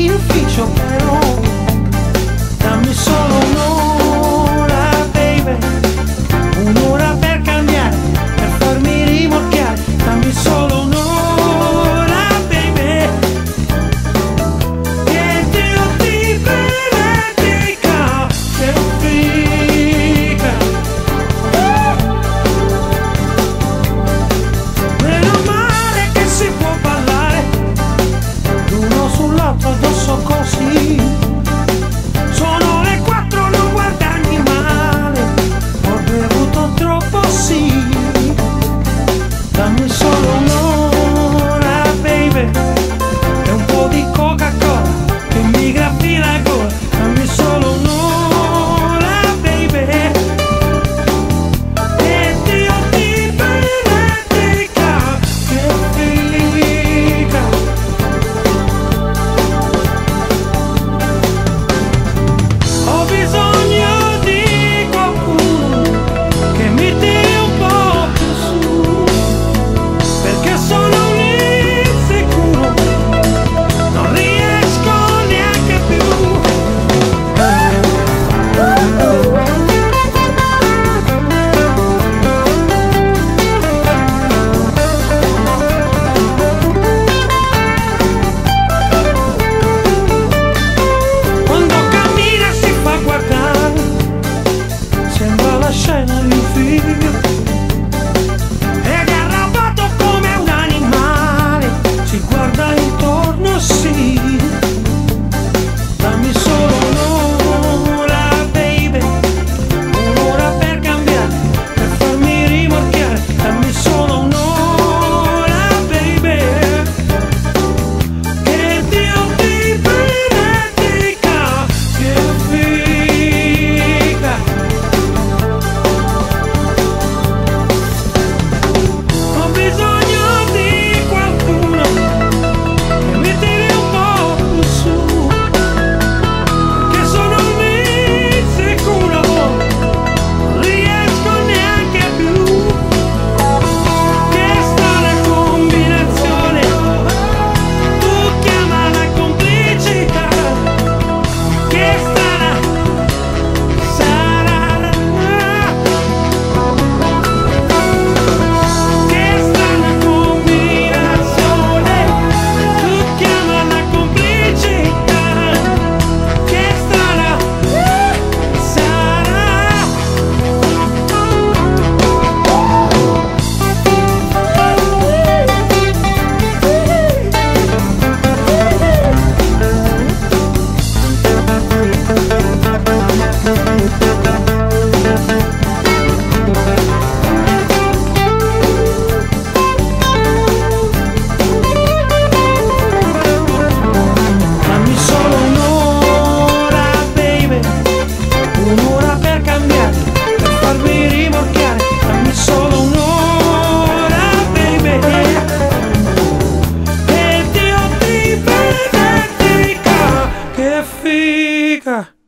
in ufficio, però dammi solo un'ora, baby, un'ora per cambiare, per farmi rimorchiare. Dammi solo un'ora, baby, che Dio ti benedica, che fica. Meno male che si può ballare l'uno sull'altro, addosso così. Sono le 4, non guardarmi male, ho bevuto troppo, sì. Dammi solo un'ora, baby, e un po' di coca-cola che mi graffi la gola. Dammi solo un'ora, baby, e Dio ti benedica, che fica. Ho bisogno di qualcuno che mi tiri un po' più su, perché sono un insicuro, non riesco neanche più. Quando cammina si fa guardare, sembra la scena di un film. Ed è arrabbiato come un animale, si guarda intorno, sì. Dammi solo un'ora, baby, un'ora per cambiare, per farmi rimorchiare. Dammi solo un'ora, baby, che Dio ti benedica, che fica. Ho bisogno di qualcuno che mi tiri un po' più su, perché sono un insicuro, non riesco neanche più. Che strana combinazione, tu chiamala complicità. Che strana sarà, che strana combinazione, tu chiamala complicità. Che strana sarà. Dammi solo un'ora, baby, un'ora per cambiare, per farmi rimorchiare. Dammi solo un'ora, baby, e Dio ti benedica, che figa.